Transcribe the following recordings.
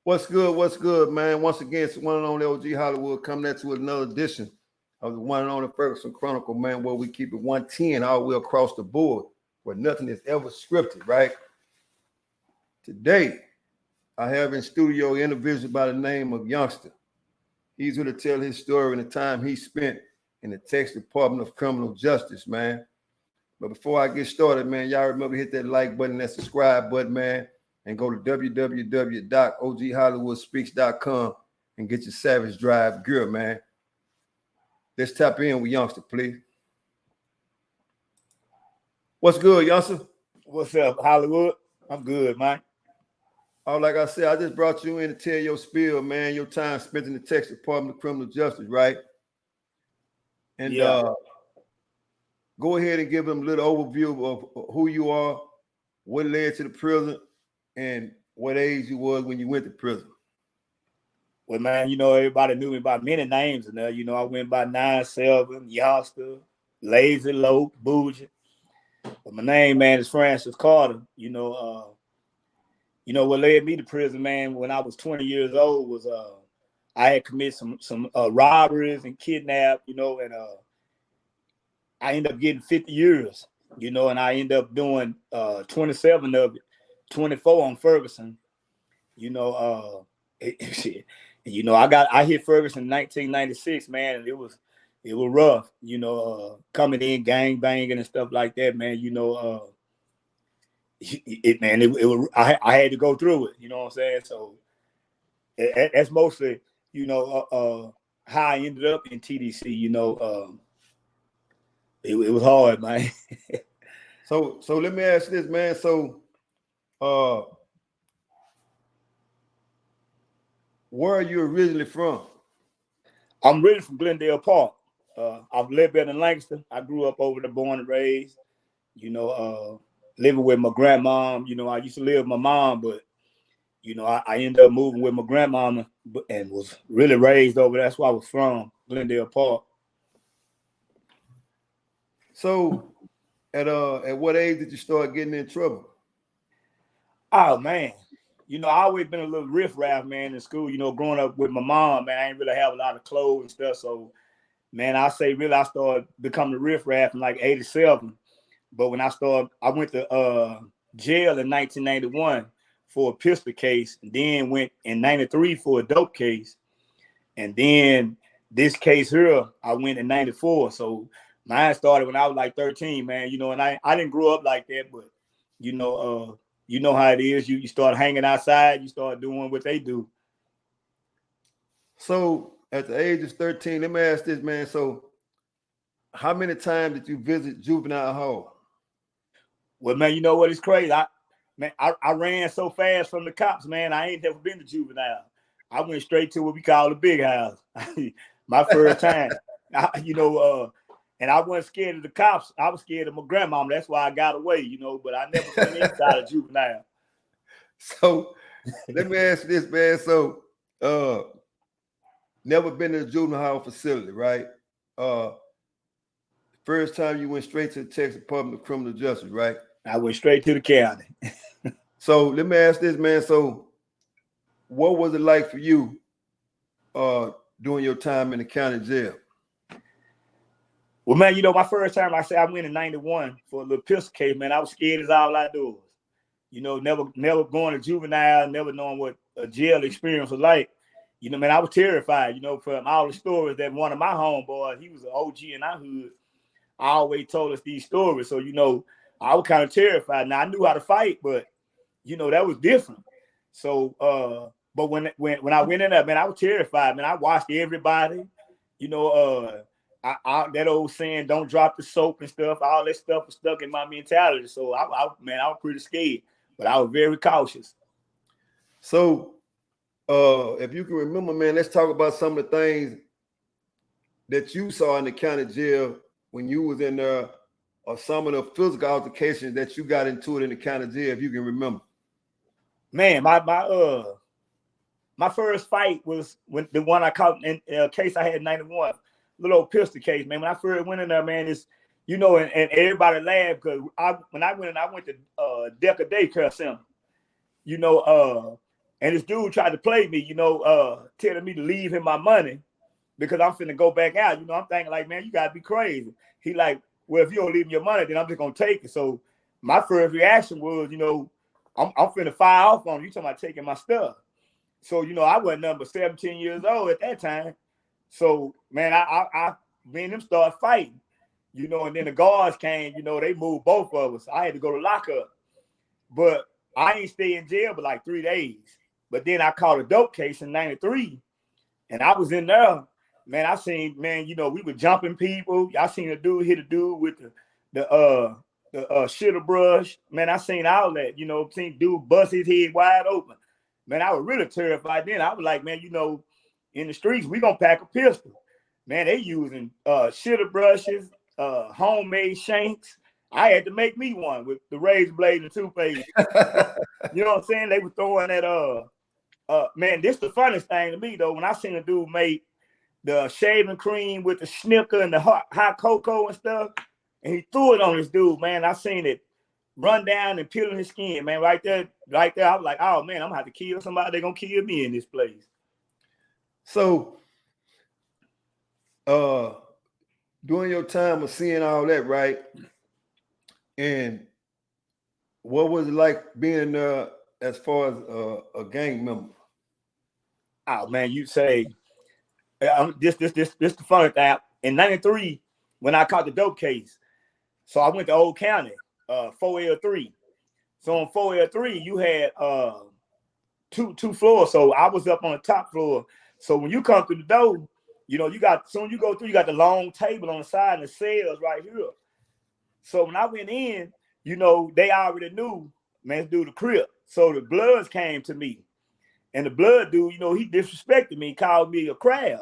What's good? What's good, man? Once again, it's one and only OG Hollywood coming at you with another edition of the one and only Ferguson Chronicles, man, where we keep it 110 all the way across the board, where nothing is ever scripted, right? Today, I have in studio an individual by the name of Youngster. He's going to tell his story and the time he spent in the Texas Department of Criminal Justice, man. But before I get started, man, y'all remember to hit that like button, that subscribe button, man, and go to www.oghollywoodspeaks.com and get your Savage Drive gear, man. Let's tap in with Youngster, please. What's good, Youngster? What's up, Hollywood? I'm good, man. Oh, like I said, I just brought you in to tell your spiel, man, your time spent in the Texas Department of Criminal Justice, right? And go ahead and give them a little overview of who you are, what led to the prison, and what age you was when you went to prison. Well, man, you know, everybody knew me by many names. And you know, I went by 9-7, Youngster, Lazy Low, Bougie. But my name, man, is Francis Carter. You know, what led me to prison, man, when I was 20 years old was I had committed some robberies and kidnapped, you know, and I ended up getting 50 years, you know, and I ended up doing 27 of it. 24 on Ferguson, you know. You know, I hit Ferguson in 1996, man, and it was rough, you know, coming in gang banging and stuff like that, man. You know, I had to go through it, you know what I'm saying? So that's mostly, you know, how I ended up in TDC. You know, it was hard, man. So let me ask this, man. So where are you originally from? I'm really from Glendale Park. I've lived in Lancaster. I grew up over there, born and raised. You know, living with my grandmom. You know, I used to live with my mom, but you know, I ended up moving with my grandmama and was really raised over there. That's where I was from, Glendale Park. So at what age did you start getting in trouble? Oh man, you know, I always been a little riffraff, man, in school. You know, growing up with my mom, man, I didn't really have a lot of clothes and stuff. So, man, I say really I started becoming a riffraff in like 87. But when I went to jail in 1991 for a pistol case, and then went in 93 for a dope case. And then this case here, I went in 94. So mine started when I was like 13, man, you know, and I didn't grow up like that, but you know how it is. You start hanging outside, you start doing what they do. So at the age of 13, let me ask this, man. So how many times did you visit juvenile hall? Well, man, you know what? It's crazy. I ran so fast from the cops, man. I ain't never been to juvenile. I went straight to what we call the big house. My first time, and I wasn't scared of the cops. I was scared of my grandmama. That's why I got away, you know, but I never been inside a juvenile. So let me ask you this, man. So never been to the juvenile hall facility, right? First time you went straight to the Texas Department of Criminal Justice, right? I went straight to the county. So let me ask this, man. So what was it like for you during your time in the county jail? Well, man, you know, my first time, I went in 91 for a little pistol case, man. I was scared as all outdoors. You know, never going to juvenile, never knowing what a jail experience was like. You know, man, I was terrified, you know, from all the stories that one of my homeboys, he was an OG in our hood, always told us these stories. So, you know, I was kind of terrified. Now, I knew how to fight, but, you know, that was different. So, but when I went in there, man, I was terrified, man. I watched everybody, you know, that old saying, don't drop the soap and stuff, all that stuff was stuck in my mentality. So, I was pretty scared, but I was very cautious. So, if you can remember, man, let's talk about some of the things that you saw in the county jail when you was in there, or some of the physical altercations that you got into it in the county jail, if you can remember. Man, my first fight was when the one I caught in a case I had in 91, little old pistol case, man. When I first went in there, man, you know, and everybody laughed because when I went to Deca Daycare Center, you know, and this dude tried to play me, you know, telling me to leave him my money because I'm finna go back out. You know, I'm thinking like, man, you gotta be crazy. He like, well, if you don't leave me your money, then I'm just gonna take it. So my first reaction was, you know, I'm finna fire off on you talking about taking my stuff. So, you know, I wasn't number 17 years old at that time. So, man, I me and him started fighting, you know, and then the guards came, you know, they moved both of us. I had to go to lockup. But I ain't stay in jail but like 3 days. But then I caught a dope case in 93. And I was in there. Man, I seen, man, you know, we were jumping people. I seen a dude hit a dude with the shitter brush. Man, I seen all that, you know, seen dude bust his head wide open. Man, I was really terrified then. I was like, man, you know, in the streets, we gonna pack a pistol. Man, they using shitter brushes, homemade shanks. I had to make me one with the razor blade and toothpaste. You know what I'm saying? They were throwing that man, this the funniest thing to me though. When I seen a dude make the shaving cream with the snicker and the hot cocoa and stuff, and he threw it on this dude, man. I seen it run down and peeling his skin, man. Right there. I was like, oh man, I'm gonna have to kill somebody. They're gonna kill me in this place. So during your time of seeing all that, right? And what was it like being as far as a gang member? Oh man, you say this the funny thing. In 93, when I caught the dope case, so I went to Old County, 4L3. So on 4L3, you had two floors. So I was up on the top floor. So when you come through the door, you know, you got soon you go through, you got the long table on the side and the cells right here. So when I went in, you know, they already knew, man, do the crib. So the Bloods came to me. And the Blood dude, you know, he disrespected me, called me a crab.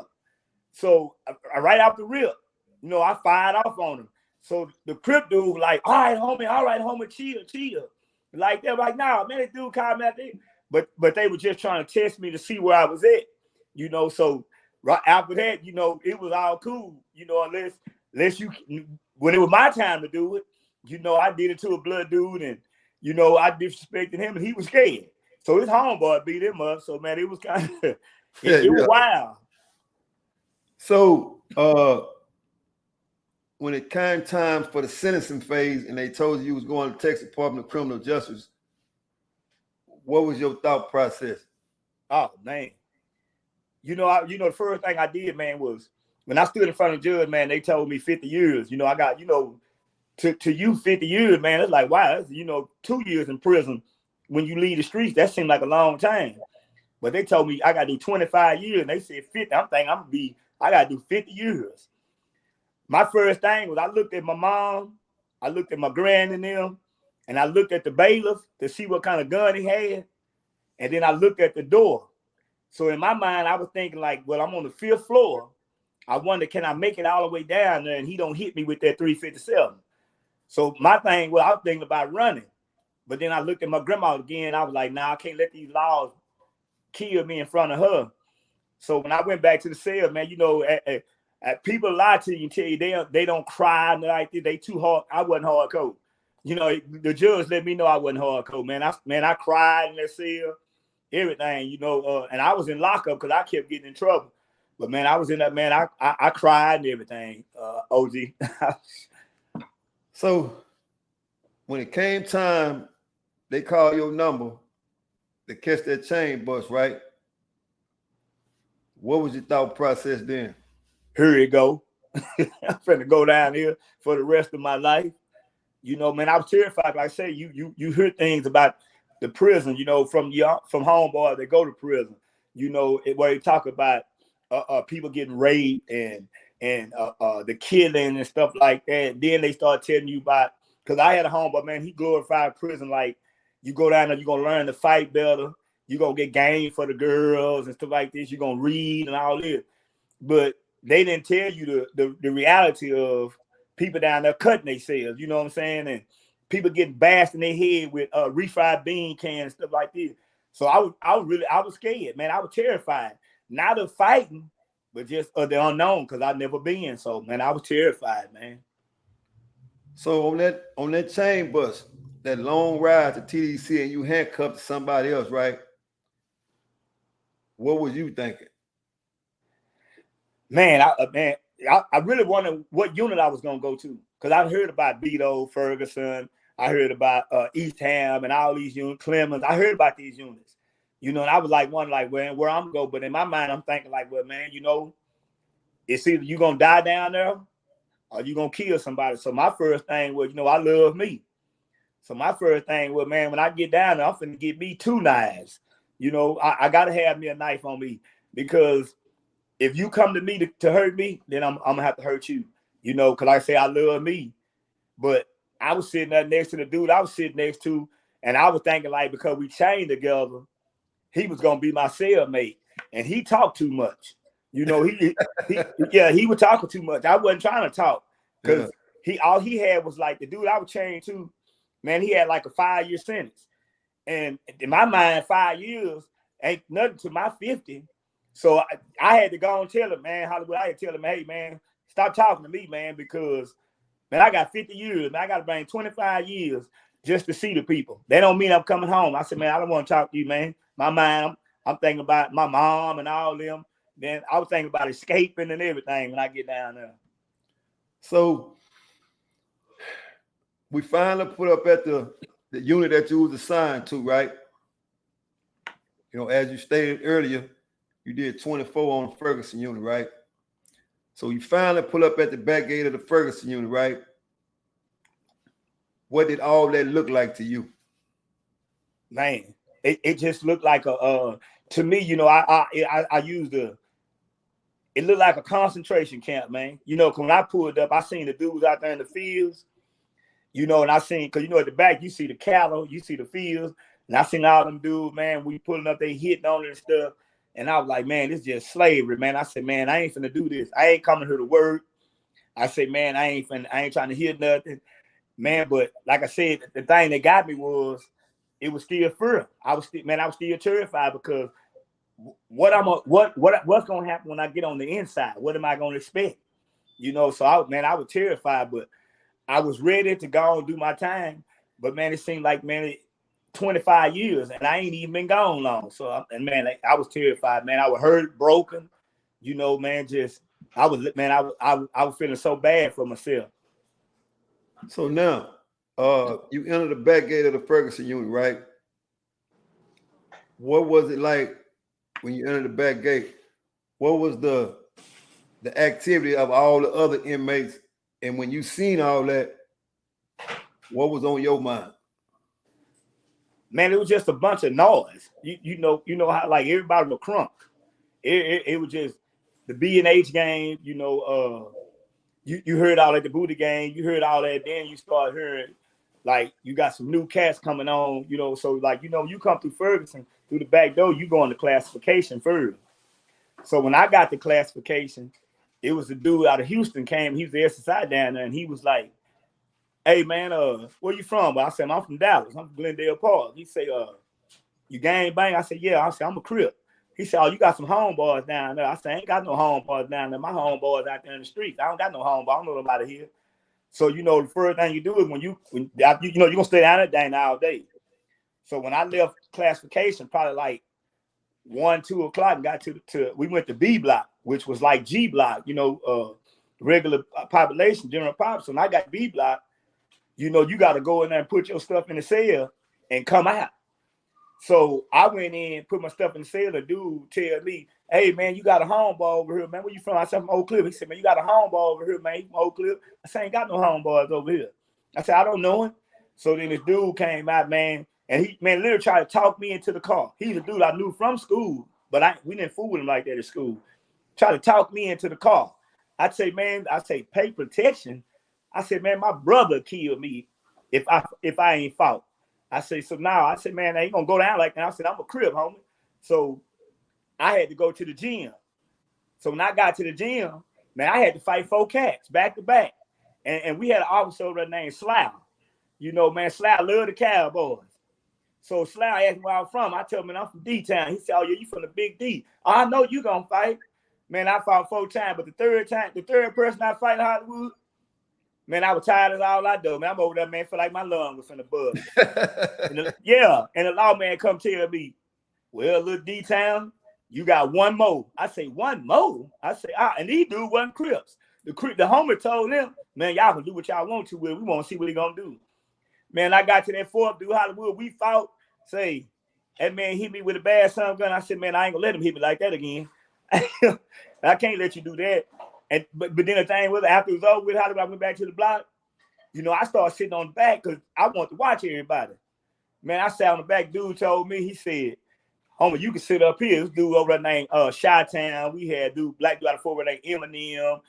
So right off the rip, you know, I fired off on him. So the Crip dude was like, all right, homie, chill. Like they're like, nah, man, this dude called me out there. But they were just trying to test me to see where I was at, you know. So right after that, you know, it was all cool, you know, unless you, when it was my time to do it, you know, I did it to a Blood dude, and you know, I disrespected him, and he was scared. So his homeboy beat him up. So man, it was kind of it was wild. So when it came time for the sentencing phase and they told you was going to Texas Department of Criminal Justice, what was your thought process? Oh man, you know, the first thing I did, man, was when I stood in front of the judge, man, they told me 50 years. You know, I got, you know, to you 50 years, man. It's like, wow, that's, you know, 2 years in prison when you leave the streets. That seemed like a long time. But they told me I got to do 25 years, and they said 50. I'm thinking I got to do 50 years. My first thing was I looked at my mom, I looked at my grand and them, and I looked at the bailiff to see what kind of gun he had. And then I looked at the door. So in my mind, I was thinking like, well, I'm on the 5th floor. I wonder, can I make it all the way down there and he don't hit me with that 357? So my thing, well, I was thinking about running. But then I looked at my grandma again. I was like, nah, I can't let these laws kill me in front of her. So when I went back to the cell, man, you know, people lie to you and tell you they don't cry and like they too hard. I wasn't hardcore. You know, the judge let me know I wasn't hardcore, man. I cried in that cell, everything, you know, and I was in lockup because I kept getting in trouble. But man, I was in that, man, I cried and everything, OG. So when it came time, they called your number to catch that chain bus, right? What was your thought process then? Here you go. I'm finna go down here for the rest of my life. You know, man, I was terrified. Like I say, you hear things about the prison, you know, from homeboys that go to prison, you know, where they talk about people getting raped and the killing and stuff like that. Then they start telling you about, because I had a homeboy, man, he glorified prison like, you go down there, you're gonna learn to fight better, you're gonna get game for the girls and stuff like this, you're gonna read and all this. But they didn't tell you the reality of people down there cutting themselves, you know what I'm saying? And people getting bashed in their head with refried bean cans and stuff like this. So I was scared, man. I was terrified. Not of fighting, but just of the unknown, because I've never been. So, man, I was terrified, man. So on that chain bus, that long ride to TDC, and you handcuffed to somebody else, right? What was you thinking? Man, I really wondered what unit I was gonna go to, because I heard about Beto, Ferguson, I heard about East Ham and all these units, Clemens. I heard about these units, and I was like, well, where I'm going. But in my mind, I'm thinking like, well, man, it's either you gonna die down there or you gonna kill somebody. So my first thing was, I love me. So my first thing was, man, when I get down there, I'm finna get me 2 knives. I gotta have me a knife on me, because if you come to me to hurt me, then I'm gonna have to hurt you. Because like I say, I love me. But I was sitting there next to the dude I was sitting next to, and I was thinking like, because we chained together, he was gonna be my cellmate, and he talked too much. He was talking too much. I wasn't trying to talk, because all he had was like the dude I was chained to. Man, he had like a 5-year sentence, and in my mind, 5 years ain't nothing to my 50. So I had to go and tell him, man, Hollywood. I had to tell him, hey, man, stop talking to me, man, because, man, I got 50 years. Man, I got to bring 25 years just to see the people. They don't mean I'm coming home. I said, man, I don't want to talk to you, man. My mind, I'm thinking about my mom and all them. Then I was thinking about escaping and everything when I get down there. So we finally put up at the unit that you was assigned to, right? As you stated earlier, you did 24 on the Ferguson unit, right? So you finally pull up at the back gate of the Ferguson unit, right? What did all that look like to you? Man, it just looked like to me, I used it looked like a concentration camp, man. When I pulled up, I seen the dudes out there in the fields, and I seen, because at the back you see the cattle, you see the fields, and I seen all them dudes, man, we pulling up, they hitting on it and stuff. And I was like, man, this is just slavery, man. I said, man, I ain't finna do this. I ain't coming here to work. I said, man, I ain't trying to hear nothing, man. But like I said, the thing that got me was, it was still fear. I was still terrified, because what's gonna happen when I get on the inside? What am I gonna expect? So I was terrified, but I was ready to go and do my time. But man, it seemed like, man, 25 years, and I ain't even been gone long. So, I was terrified, man. I was hurt, broken, man. I was feeling so bad for myself. So now, you enter the back gate of the Ferguson unit, right? What was it like when you entered the back gate? What was the activity of all the other inmates? And when you seen all that, what was on your mind? Man, it was just a bunch of noise. You know how like everybody was crunk. It was just the B&H game. You heard all that, the booty game. You heard all that. Then you start hearing like you got some new cats coming on. So like you come through Ferguson through the back door, you go into classification first. So when I got the classification, it was a dude out of Houston came. He was the SSI down there, and he was like, hey man, where you from? But I said, I'm from Dallas. I'm from Glendale Park. He said, you gang bang? I said, yeah. I said, I'm a Crip. He said, oh, you got some homeboys down there. I said, I ain't got no homeboys down there. My homeboys out there in the streets. I don't got no homeboys. I don't know nobody here. So the first thing you do is when you're gonna stay down that dang all day. So when I left classification, probably like 1-2 o'clock, and got to we went to B block, which was like G block, regular population, general population. I got B block. You got to go in there and put your stuff in the cell and come out. So I went in, put my stuff in the cell. The dude tell me, hey, man, you got a homeboy over here, man. Where you from? I said, from Oak Cliff. He said, man, you got a homeboy over here, man. You from Oak Cliff? I said, I ain't got no homeboys over here. I said, I don't know him. So then this dude came out, man, and he, man, literally tried to talk me into the car. He's a dude I knew from school, but we didn't fool with him like that at school. Tried to talk me into the car. I say, pay protection. I said, man, my brother killed me if I ain't fought. I say, so now I said, man, I ain't gonna go down like that. I said, I'm a Crip, homie. So I had to go to the gym. So when I got to the gym, man, I had to fight 4 cats back to back. And we had an officer over there named Slough. Man, Slough loved the Cowboys. So Slough asked me where I'm from. I told him, man, I'm from D-Town. He said, oh, yeah, you from the Big D. Oh, I know you gonna fight. Man, I fought 4 times, but the third person I fight in Hollywood, Man, I was tired as all I do. Man, I'm over there, man, feel like my lung was finna bust. And the lawman come tell me, well, little D-Town, you got one more. I say, one more? I say, and these dudes wasn't Crips. The homie told them, man, y'all can do what y'all want to with. We want to see what he gonna do. Man, I got to that fourth dude, Hollywood. We fought. Say, that man hit me with a bad son gun. I said, man, I ain't gonna let him hit me like that again. I can't let you do that. And but then the thing was, after it was over with, Hollywood, I went back to the block. You know, I started sitting on the back because I want to watch everybody. Man, I sat on the back. Dude told me, he said, homie, you can sit up here. This dude over there named Chi-Town. We had black dude out of Fort named Eminem,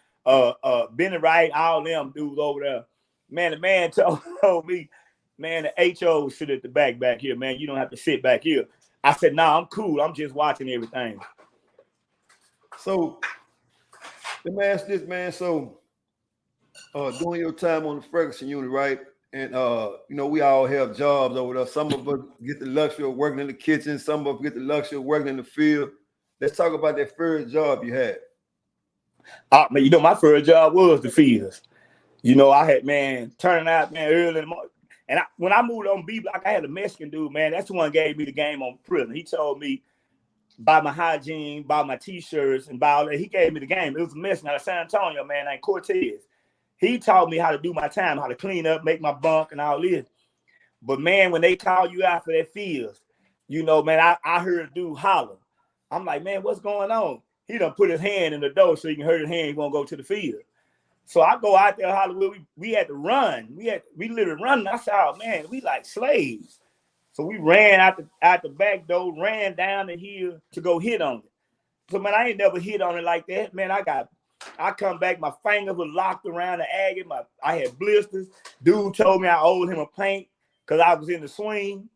Benny Wright, all them dudes over there. Man, the man told me, man, the HO sit at the back here, man. You don't have to sit back here. I said, nah, I'm cool. I'm just watching everything. So, let me ask this, man. So, during your time on the Ferguson Unit, right? And, you know, we all have jobs over there. Some of us get the luxury of working in the kitchen. Some of us get the luxury of working in the field. Let's talk about that first job you had. Man, you know, my first job was the fields. You know, I had, man, turning out, man, early in the morning. And when I moved on B block, I had a Mexican dude, man. That's the one who gave me the game on prison. He told me, buy my hygiene, buy my T-shirts, and buy all that. He gave me the game. It was a Mexican out of San Antonio, man, named Cortez. He taught me how to do my time, how to clean up, make my bunk, and all this. But, man, when they call you out for that fields, you know, man, I heard a dude holler. I'm like, man, what's going on? He done put his hand in the door so you can hurt his hand. He won't go to the field. So I go out there, Hollywood. We had to run. We literally run. I said, oh, man, we like slaves. So we ran out the back door, ran down the hill to go hit on it. So, man, I ain't never hit on it like that. Man, I come back, my fingers were locked around the agate. I had blisters. Dude told me I owed him a paint because I was in the swing.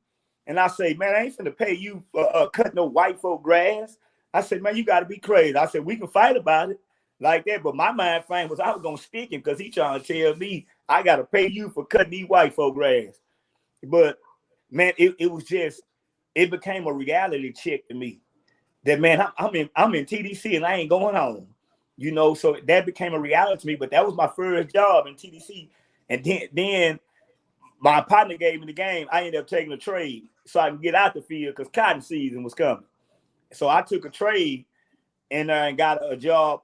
And I say, man, I ain't finna pay you for cutting no white folk grass. I said, man, you got to be crazy. I said, we can fight about it like that. But my mind frame was I was going to stick him because he trying to tell me I got to pay you for cutting these white folk grass. But, man, it was just, it became a reality check to me that, man, I'm in TDC and I ain't going home. You know, so that became a reality to me. But that was my first job in TDC. And then my partner gave me the game. I ended up taking a trade so I can get out the field because cotton season was coming. So I took a trade and got a job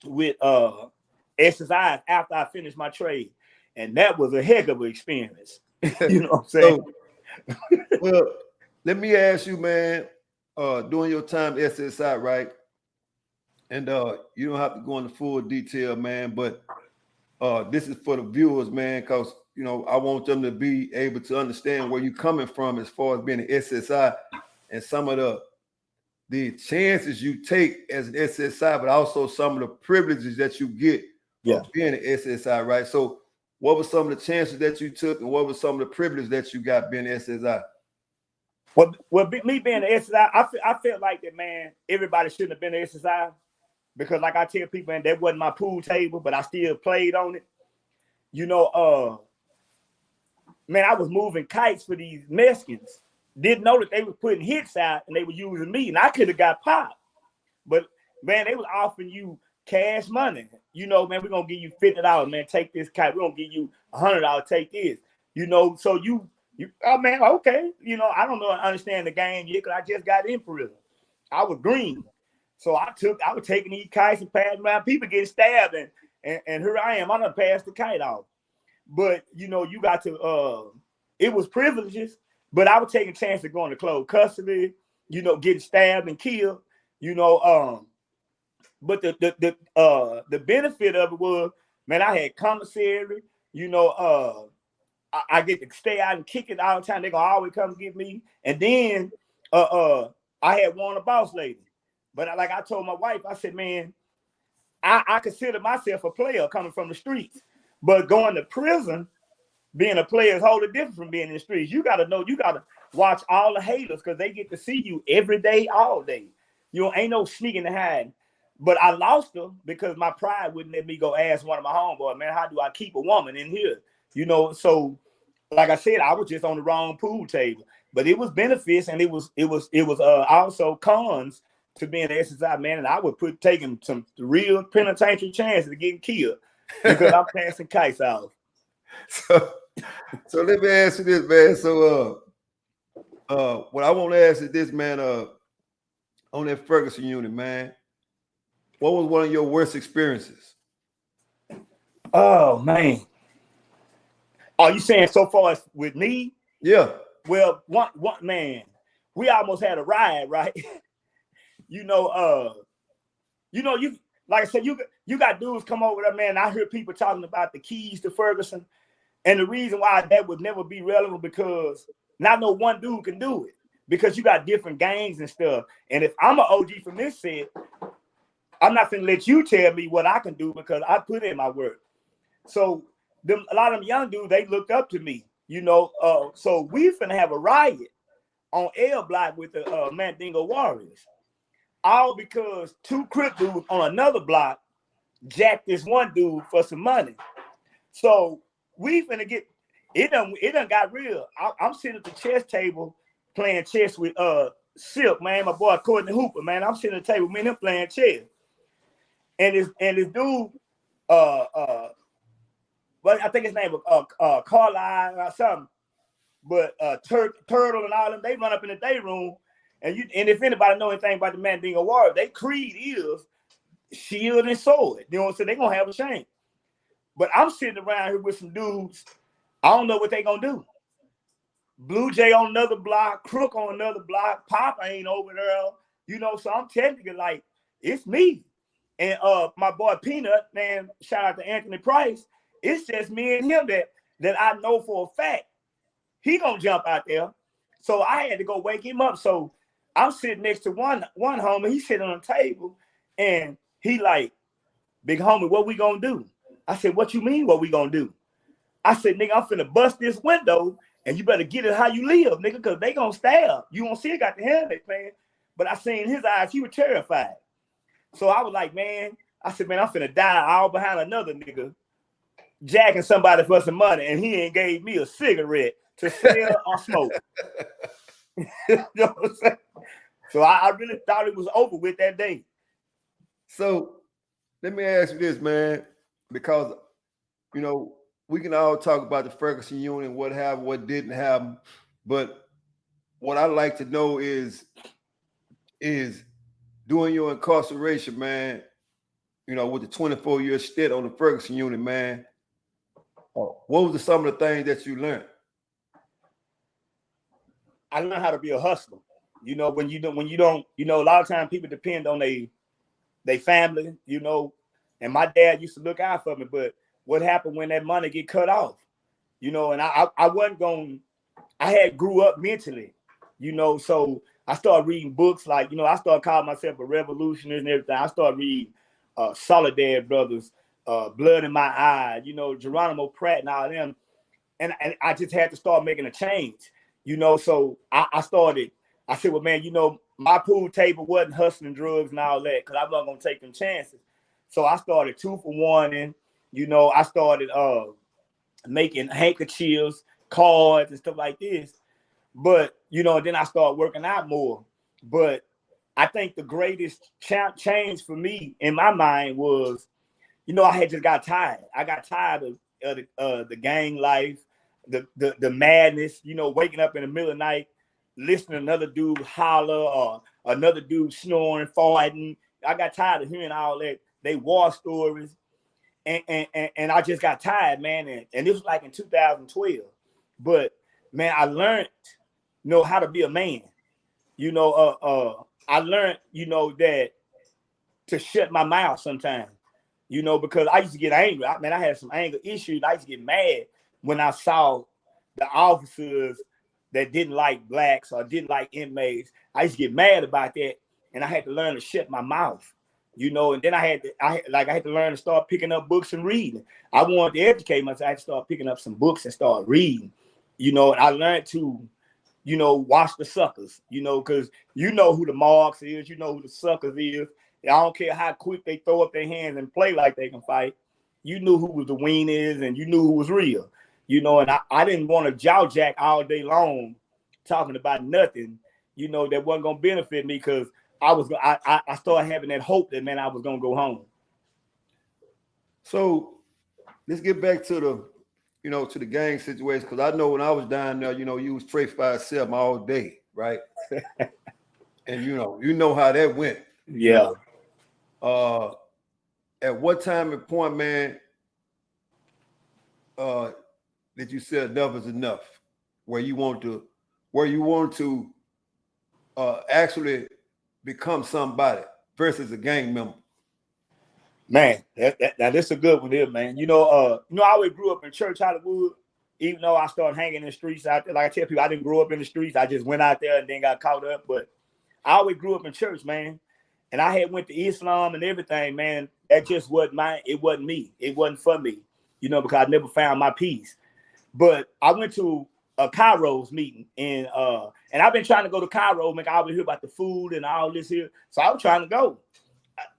with SSI after I finished my trade. And that was a heck of an experience. You know what I'm saying? So, well, let me ask you, man, during your time at SSI, right? And you don't have to go into full detail, man, but this is for the viewers, man, because, you know, I want them to be able to understand where you're coming from as far as being an SSI and some of the chances you take as an SSI, but also some of the privileges that you get of being an SSI, right? So what were some of the chances that you took and what were some of the privileges that you got being an SSI? Well, me being an SSI, I felt like that, man, everybody shouldn't have been an SSI because, like I tell people, man, that wasn't my pool table, but I still played on it. You know, man, I was moving kites for these Mexicans. Didn't know that they were putting hits out and they were using me, and I could have got popped. But, man, they was offering you cash money. You know, man, we're going to give you $50, man. Take this kite. We're going to give you $100. Take this. You know, so you oh, man, okay. You know, I don't know and understand the game yet because I just got in prison. I was green. So I was taking these kites and passing around. People getting stabbed, and here I am. I'm going to pass the kite off. But, you know, you got to, it was privileges, but I was taking a chance of going to closed custody, you know, getting stabbed and killed, you know. But the benefit of it was, man, I had commissary, you know, I get to stay out and kick it all the time. They're going to always come get me. And then I had won a boss lady. But like I told my wife, I said, man, I consider myself a player coming from the streets. But going to prison, being a player is wholly different from being in the streets. You got to know, you got to watch all the haters because they get to see you every day, all day. You know, ain't no sneaking and hiding. But I lost her because my pride wouldn't let me go ask one of my homeboys, man, how do I keep a woman in here? You know, so like I said, I was just on the wrong pool table. But it was benefits and it was also cons to being an SSI, man. And I would taking some real penitentiary chances of getting killed. because I'm passing kites out. So let me ask you this, man. So what I want to ask is this, man, on that Ferguson unit, man, what was one of your worst experiences? Oh man. Are you saying so far as with me? Yeah. Well, one man, we almost had a riot, right? you like I said, you got dudes come over there, man. I hear people talking about the keys to Ferguson. And the reason why that would never be relevant because not no one dude can do it. Because you got different gangs and stuff. And if I'm an OG from this set, I'm not gonna let you tell me what I can do because I put in my work. So a lot of them young dudes, they looked up to me, so we finna have a riot on L Block with the Mandingo Warriors. All because two Crip dudes on another block jacked this one dude for some money. So we finna get it done got real. I'm sitting at the chess table playing chess with Silk, man, my boy Courtney Hooper, man. I'm sitting at the table, me and him playing chess. And this dude, well, I think his name was Carlisle or something, but Turtle and all them, they run up in the Dayroom, and if anybody know anything about the Mandingo Warrior, they creed is shield and sword. You know what I'm saying? They gonna have a shame. But I'm sitting around here with some dudes. I don't know what they gonna do. Blue Jay on another block, Crook on another block, Papa ain't over there, so I'm technically like, it's me. And my boy Peanut, man, shout out to Anthony Price. It's just me and him that I know for a fact he gonna jump out there. So I had to go wake him up. So I'm sitting next to one homie. He's sitting on the table, and he like, big homie, what we gonna do? I said, what you mean, what we gonna do? I said, nigga, I'm finna bust this window, and you better get it how you live, nigga, because they gonna stab. You won't see it got the helmet, man. But I seen in his eyes, he was terrified. So I was like, man, I said, man, I'm finna die all behind another nigga jacking somebody for some money, and he ain't gave me a cigarette to sell or smoke. You know what I'm saying? So I really thought it was over with that day. So let me ask you this, man, because, we can all talk about the Ferguson unit, what happened, what didn't happen. But what I'd like to know is during your incarceration, man, with the 24-year stint on the Ferguson unit, man, what was some of the things that you learned? I learned how to be a hustler. When you don't, a lot of times people depend on they family, and my dad used to look out for me, but what happened when that money get cut off? And I wasn't going, I had grew up mentally, so I started reading books like, I started calling myself a revolutionary and everything. I started reading Soledad Brothers, Blood in My Eye, Geronimo Pratt and all them. And I just had to start making a change, so I said, well, man, my pool table wasn't hustling drugs and all that because I wasn't going to take them chances. So I started 2 for 1, and, I started making handkerchiefs, cards, and stuff like this. But, then I started working out more. But I think the greatest change for me in my mind was, I had just got tired. I got tired of the gang life, the madness, waking up in the middle of the night, listening to another dude holler or another dude snoring, farting. I got tired of hearing all that. They war stories. And I just got tired, man. And this was like in 2012. But, man, I learned, how to be a man. I learned, that to shut my mouth sometimes, because I used to get angry. I had some anger issues. I used to get mad when I saw the officers that didn't like blacks or didn't like inmates. I used to get mad about that, and I had to learn to shut my mouth, and then I had to learn to start picking up books and reading. I wanted to educate myself. I had to start picking up some books and start reading, and I learned to, watch the suckers, because who the marks is, who the suckers is. I don't care how quick they throw up their hands and play like they can fight. You knew who was the weenies and you knew who was real. And I didn't want to jaw jack all day long talking about nothing, that wasn't going to benefit me because I started having that hope that, man, I was going to go home. So let's get back to the gang situation, because I know when I was down there, you was Trey 5-7 all day, right? And you know how that went. Yeah. At what time and point, man, did you say enough is enough? Where you want to actually become somebody versus a gang member? Man, now this is a good one here, man. I always grew up in Church Hollywood, even though I started hanging in the streets out there. Like I tell people, I didn't grow up in the streets. I just went out there and then got caught up. But I always grew up in church, man. And I had went to Islam and everything, man. That just wasn't mine. It wasn't me. It wasn't for me, because I never found my peace. But I went to a Kairos meeting, and I've been trying to go to Cairo, man. I always hear about the food and all this here. So I was trying to go.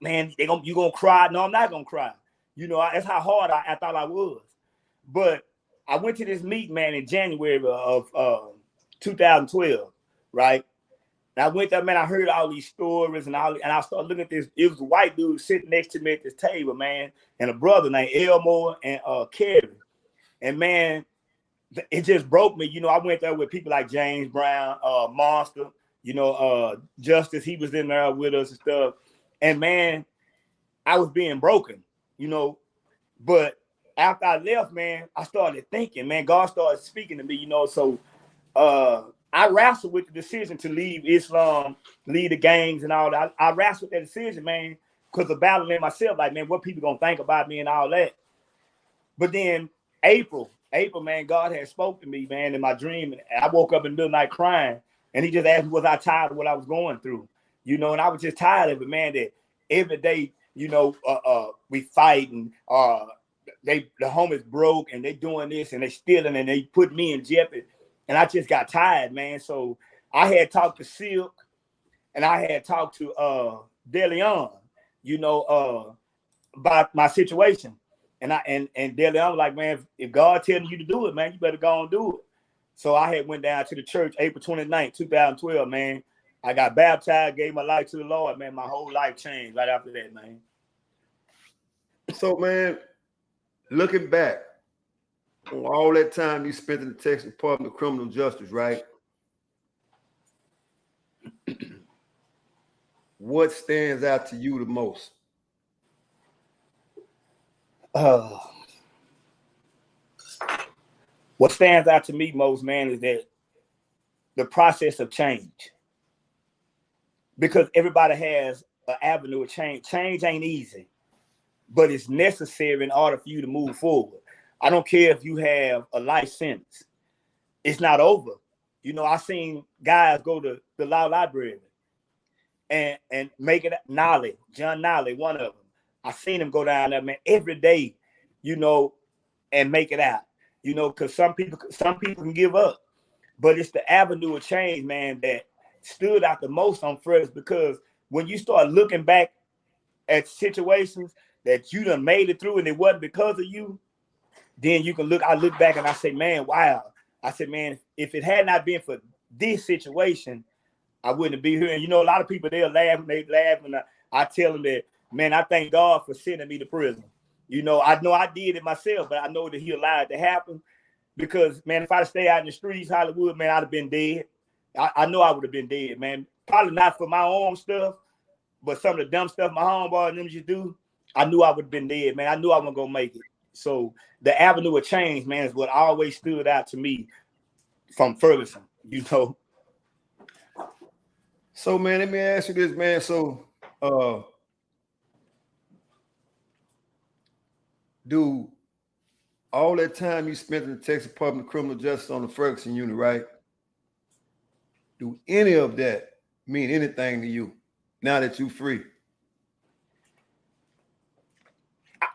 Man, you gonna cry? No, I'm not gonna cry. That's how hard I thought I was. But I went to this meeting, man, in January of 2012, right? And I went there, man. I heard all these stories and I started looking at this. It was a white dude sitting next to me at this table, man, and a brother named Elmore and Kerry. And man, it just broke me. I went there with people like James Brown, Monster, Justice. He was in there with us and stuff. And man, I was being broken, but after I left, man, I started thinking, man, God started speaking to me, so I wrestled with the decision to leave Islam, leave the gangs and all that. I wrestled with that decision, man, because of battling myself, like, man, what people gonna think about me and all that. But then April, man, God had spoke to me, man, in my dream, and I woke up in the middle of the night crying, and he just asked me, was I tired of what I was going through? And I was just tired of it, man, that every day, we fight and the homies broke and they doing this and they stealing and they put me in jeopardy. And I just got tired, man. So I had talked to Silk and I had talked to DeLeon, about my situation. And DeLeon was like, man, if God telling you to do it, man, you better go and do it. So I had went down to the church April 29th, 2012, man. I got baptized, gave my life to the Lord, man. My whole life changed right after that, man. So, man, looking back on all that time you spent in the Texas Department of Criminal Justice, right? What stands out to you the most? What stands out to me most, man, is that the process of change. Because everybody has an avenue of change. Change ain't easy, but it's necessary in order for you to move forward. I don't care if you have a life sentence. It's not over. I seen guys go to the law library and make it. John Nolly, one of them. I seen him go down there, man, every day, and make it out. Because some people can give up. But it's the avenue of change, man, that stood out the most on Ferguson, because when you start looking back at situations that you done made it through and it wasn't because of you, then you can look. I look back and I say, man, wow. I said, man, if it had not been for this situation, I wouldn't be here. And a lot of people, they laugh and I tell them that, man, I thank God for sending me to prison. I know I did it myself, but I know that he allowed it to happen. Because, man, if I'd stayed out in the streets, Hollywood, man, I'd have been dead. I know I would have been dead, man. Probably not for my own stuff, but some of the dumb stuff my homeboy and them just do, I knew I would have been dead, man. I knew I wasn't going to make it. So the avenue of change, man, is what always stood out to me from Ferguson, So, man, let me ask you this, man. So, do all that time you spent in the Texas Department of Criminal Justice on the Ferguson Unit, right? Do any of that mean anything to you now that you're free?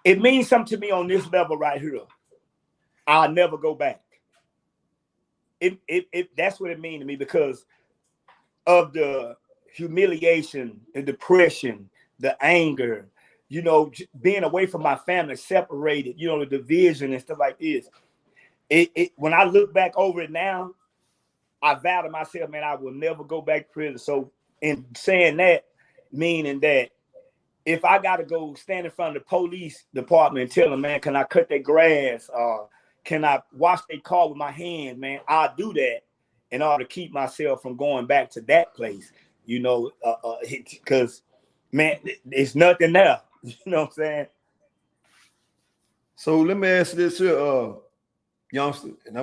It means something to me on this level right here. I'll never go back. That's what it means to me, because of the humiliation, the depression, the anger, being away from my family, separated, the division and stuff like this. When I look back over it now, I vow to myself, man, I will never go back to prison. So in saying that, meaning that if I got to go stand in front of the police department and tell them, man, can I cut their grass? Can I wash their car with my hand, man? I'll do that in order to keep myself from going back to that place, you know, because, man, it's nothing there. You know what I'm saying? So let me ask you this here, youngster, and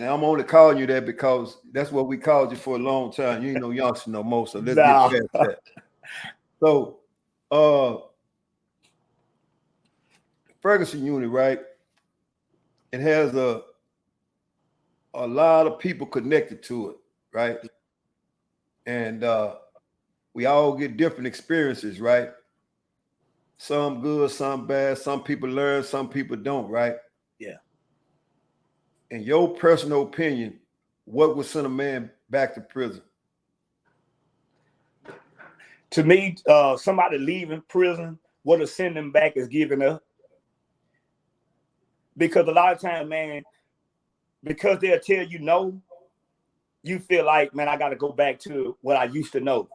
I'm only calling you that because that's what we called you for a long time. You ain't no youngster no more, so let's get past that. So, Ferguson Unit, right? It has a lot of people connected to it, right? And we all get different experiences, right? Some good, some bad. Some people learn, some people don't, right? Yeah. In your personal opinion, what would send a man back to prison? To me, somebody leaving prison, what will send them back is giving up. Because a lot of times, man, because they'll tell you no, you feel like, man, I got to go back to what I used to know.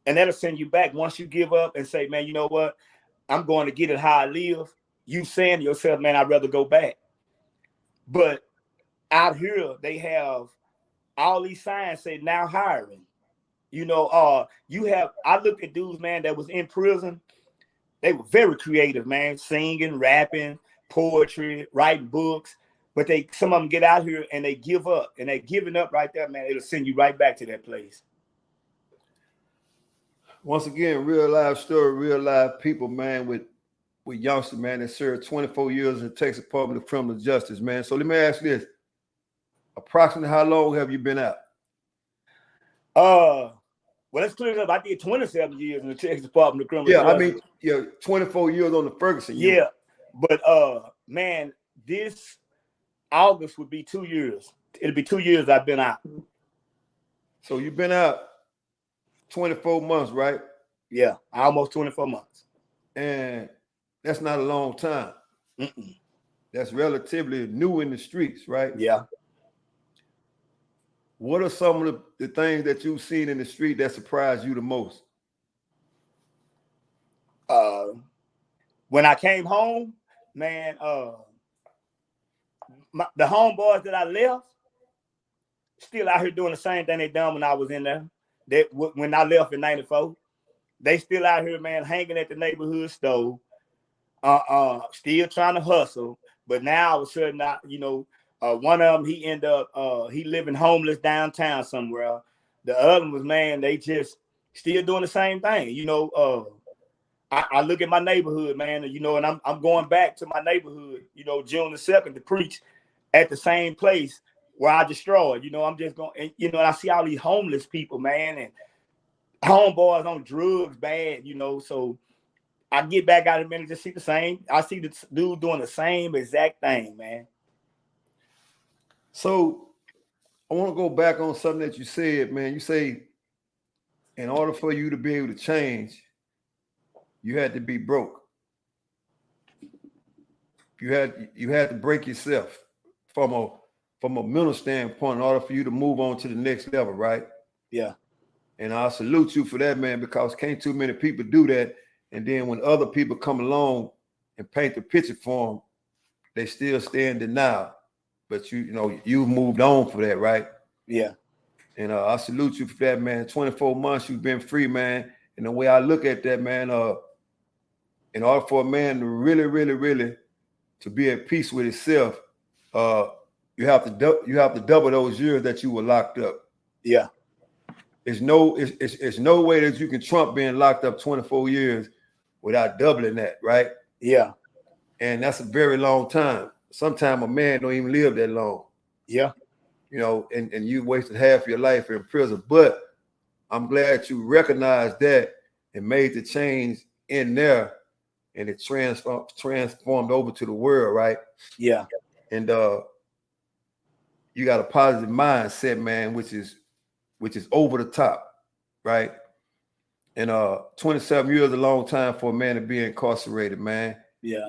And that'll send you back. Once you give up and say, man, you know what? I'm going to get it how I live. You saying to yourself, man, I'd rather go back. But out here, they have all these signs say now hiring. You know, I look at dudes, man, that was in prison. They were very creative, man, singing, rapping, poetry, writing books. But some of them get out here and they give up. And they're giving up right there, man. It'll send you right back to that place. Once again, real life story, real life people, man, with youngsters, man, that served 24 years in the Texas Department of Criminal Justice, man. So let me ask you this. Approximately how long have you been out? Well, let's clear it up. I did 27 years in the Texas Department of Criminal Justice. I mean, 24 years on the Ferguson Unit. Yeah, but man, this August would be 2 years. It'll be 2 years I've been out. So you've been out 24 months, right? Yeah, almost 24 months. And that's not a long time. That's relatively new in the streets, right? Yeah. What are some of the things that you've seen in the street that surprised you the most? When I came home, man, the homeboys that I left still out here doing the same thing they done when I was in there. When I left in '94, they still out here, man, hanging at the neighborhood store, still trying to hustle. But now all of a sudden, one of them, he ended up he living homeless downtown somewhere. The other one was, man, they just still doing the same thing. I look at my neighborhood, man, and I'm going back to my neighborhood, June the 2nd to preach at the same place where I destroyed. I'm just going, and I see all these homeless people, man, and homeboys on drugs, bad, so I get back out in a minute to see the same. I see the dude doing the same exact thing, man. So I want to go back on something that you said, man. You say in order for you to be able to change, you had to be broke. You had to break yourself from a mental standpoint in order for you to move on to the next level, right? Yeah. And I salute you for that, man, because can't too many people do that. And then when other people come along and paint the picture for them, they still stay in denial. But you moved on for that, right? Yeah. And I salute you for that, man. 24 months you've been free, man. And the way I look at that, man, in order for a man to really, really, really to be at peace with himself, you have to double those years that you were locked up. Yeah. It's no way that you can trump being locked up 24 years without doubling that, right? Yeah. And that's a very long time. Sometimes a man don't even live that long. Yeah. And you wasted half your life in prison. But I'm glad you recognized that and made the change in there, and it transformed over to the world, right? Yeah. And you got a positive mindset, man, which is over the top, right? And 27 years is a long time for a man to be incarcerated, man. Yeah.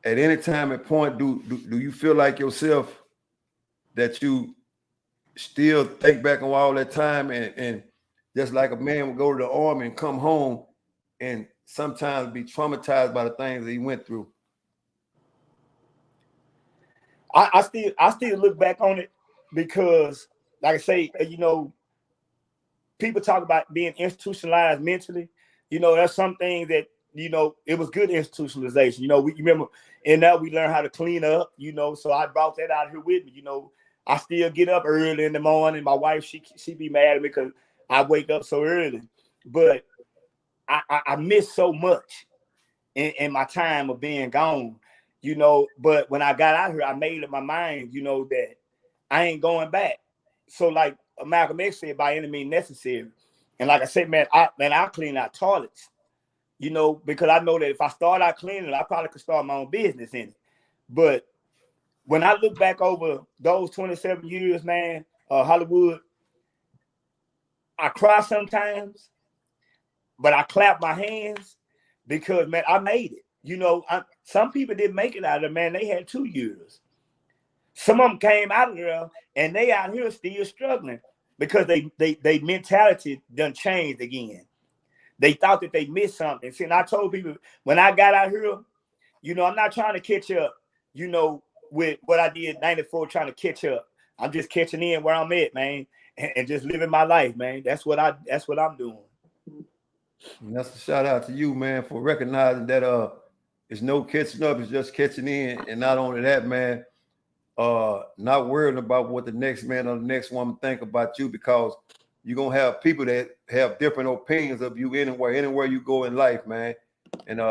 At any time and point, do you feel like yourself that you still think back on all that time and just like a man would go to the army and come home, and sometimes be traumatized by the things that he went through? I still look back on it because, like I say, people talk about being institutionalized mentally. There's some things that, it was good institutionalization. We remember in that we learned how to clean up, so I brought that out here with me. I still get up early in the morning. My wife, she be mad at me because I wake up so early. But I miss so much in my time of being gone, but when I got out here, I made up my mind, that I ain't going back. So like Malcolm X said, by any means necessary. And like I said, man, I clean out toilets, because I know that if I start out cleaning, I probably could start my own business in it. But when I look back over those 27 years, man, Hollywood, I cry sometimes, but I clap my hands because, man, I made it. Some people didn't make it out of it, man. They had 2 years. Some of them came out of there and they out here still struggling because they mentality done changed again. They thought that they missed something. See, and I told people when I got out here, I'm not trying to catch up, with what I did in 94, trying to catch up. I'm just catching in where I'm at, man, and just living my life, man. That's what I'm doing. And that's a shout out to you, man, for recognizing that it's no catching up, it's just catching in. And not only that, man, not worrying about what the next man or the next woman think about you, because you're gonna have people that have different opinions of you anywhere you go in life, man. And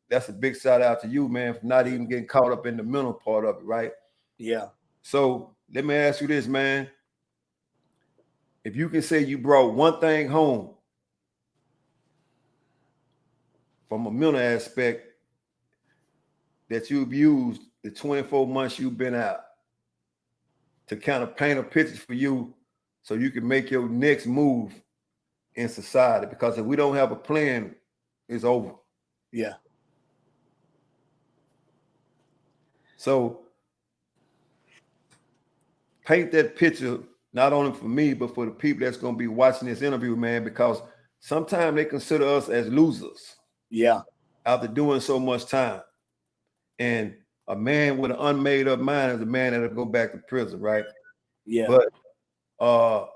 that's a big shout out to you, man, for not even getting caught up in the mental part of it, right? Yeah. So let me ask you this, man. If you can say you brought one thing home from a mental aspect that you've used the 24 months you've been out to kind of paint a picture for you so you can make your next move in society, because if we don't have a plan, it's over. Yeah. So paint that picture, not only for me, but for the people that's going to be watching this interview, man, because sometimes they consider us as losers. Yeah. After doing so much time. And a man with an unmade up mind is a man that'll go back to prison, right? Yeah. But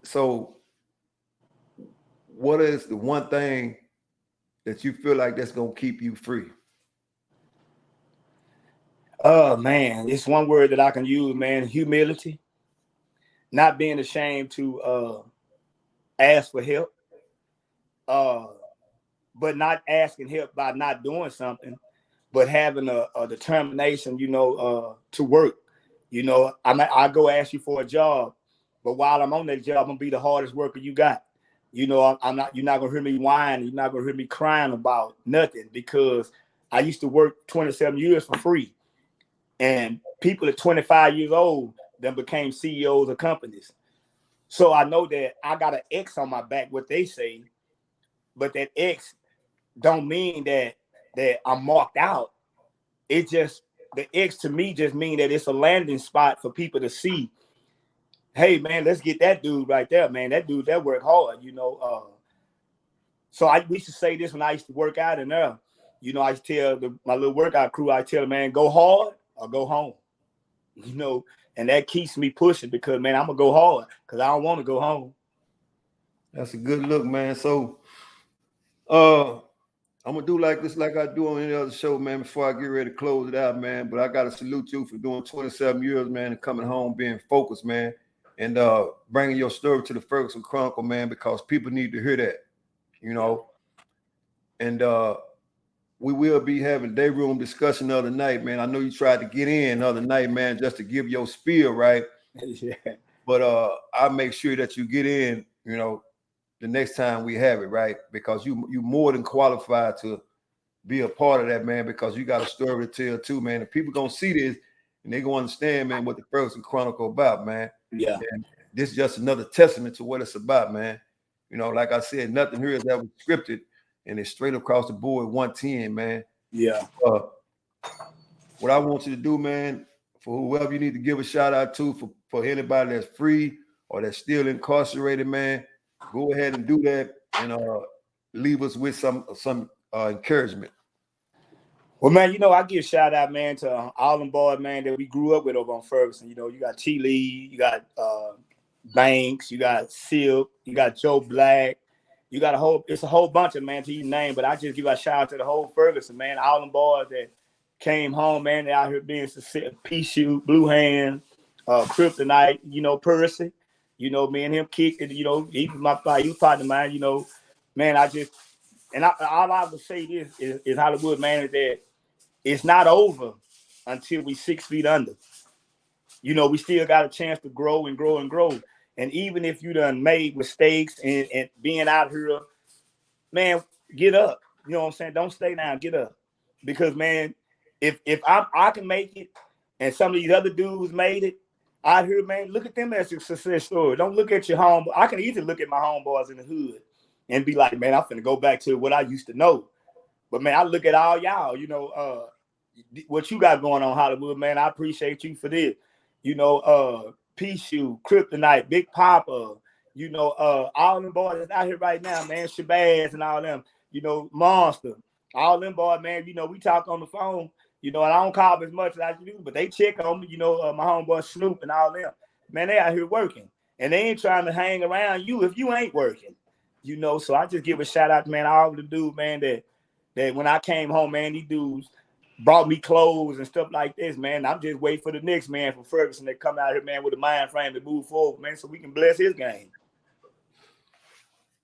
so what is the one thing that you feel like that's gonna keep you free? Oh man, it's one word that I can use, man. Humility. Not being ashamed to ask for help. But not asking help by not doing something, but having a determination, to work. I go ask you for a job, but while I'm on that job, I'm gonna be the hardest worker you got. I'm not. You're not gonna hear me whine. You're not gonna hear me crying about nothing, because I used to work 27 years for free, and people at 25 years old then became CEOs of companies. So I know that I got an X on my back, what they say, but that X don't mean that I'm marked out. It just, the X to me just mean that it's a landing spot for people to see, hey man, let's get that dude right there, man. That dude that worked hard, So we used to say this when I used to work out in there. I used to tell my little workout crew, I tell them, man, go hard or go home. And that keeps me pushing, because man, I'm gonna go hard because I don't want to go home. That's a good look, man. So I'm gonna do like this, like I do on any other show, man, before I get ready to close it out, man. But I gotta salute you for doing 27 years, man, and coming home being focused, man, and bringing your story to the Ferguson Chronicle, man, because people need to hear that, And we will be having Dayroom discussion the other night, man. I know you tried to get in the other night, man, just to give your spiel, right? Yeah. But I'll make sure that you get in, the next time we have it, right? Because you more than qualified to be a part of that, man, because you got a story to tell too, man. And people gonna see this and they gonna understand, man, what the Ferguson Chronicle about, man. Yeah. And this is just another testament to what it's about, man. Like I said, nothing here is ever scripted, and it's straight across the board, 110, man. Yeah. What I want you to do, man, for whoever you need to give a shout out to, for anybody that's free or that's still incarcerated, man, go ahead and do that. And leave us with some encouragement. Well, man, I give a shout out, man, to all them boys, man, that we grew up with over on Ferguson. You got T. Lee, you got Banks, you got Silk, you got Joe Black, you got it's a whole bunch of, man, to your name, but I just give a shout out to the whole Ferguson, man, all them boys that came home, man, they out here being successful. P-Shoot, Blue Hand, Kryptonite, Percy, me and him kicked it, he was my fight, he was partner of mine, man, all I would say is Hollywood, man, is that it's not over until we 6 feet under. We still got a chance to grow and grow and grow. And even if you done made mistakes and being out here, man, get up. You know what I'm saying? Don't stay down, get up. Because, man, if I can make it and some of these other dudes made it out here, man, look at them as a success story. Don't look at your home. I can easily look at my homeboys in the hood and be like, man, I'm finna go back to what I used to know. But, man, I look at all y'all, what you got going on, Hollywood, man. I appreciate you for this. P-Shoe, Kryptonite, Big Papa, all them boys that's out here right now, man, Shabazz and all them, Monster, all them boys, man, we talk on the phone, and I don't call them as much as I do, but they check on me, my homeboy Snoop and all them. Man, they out here working, and they ain't trying to hang around you if you ain't working, so I just give a shout out to, man, all the dudes, man, that when I came home, man, these dudes brought me clothes and stuff like this, man. I'm just waiting for the next man from Ferguson to come out here, man, with a mind frame to move forward, man, so we can bless his game.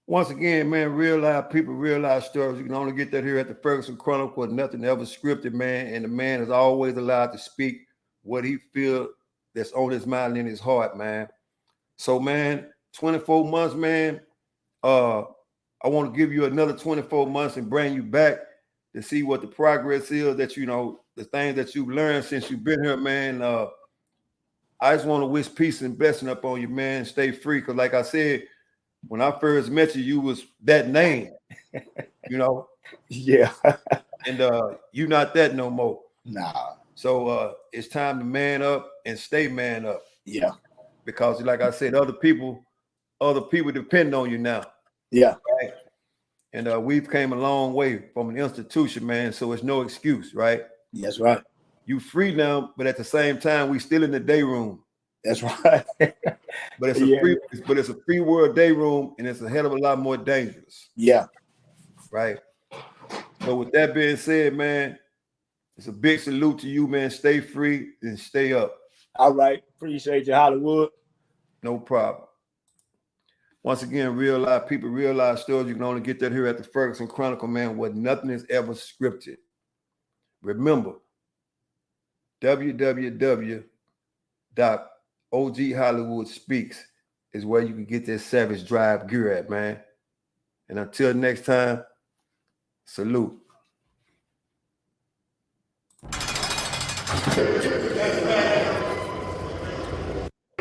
Once again, man, real life people, real life stories. You can only get that here at the Ferguson Chronicles. Nothing ever scripted, man. And the man is always allowed to speak what he feels that's on his mind and in his heart, man. So, man, 24 months, man. I want to give you another 24 months and bring you back to see what the progress is that, the things that you've learned since you've been here, man. I just want to wish peace and blessing up on you, man. Stay free. Because like I said, when I first met you, you was that name, Yeah. And you not that no more. Nah. So it's time to man up and stay man up. Yeah. Because like I said, other people depend on you now. Yeah. Right? And we've came a long way from an institution, man. So it's no excuse, right? That's right. You free now, but at the same time, we still in the day room. That's right. But it's a free world day room, and it's a hell of a lot more dangerous. Yeah. Right. So with that being said, man, it's a big salute to you, man. Stay free and stay up. All right. Appreciate you, Hollywood. No problem. Once again, real life people, real life stories. You can only get that here at the Ferguson Chronicle, man, where nothing is ever scripted. Remember, www.oghollywoodspeaks is where you can get that Savage Drive gear at, man. And until next time, salute.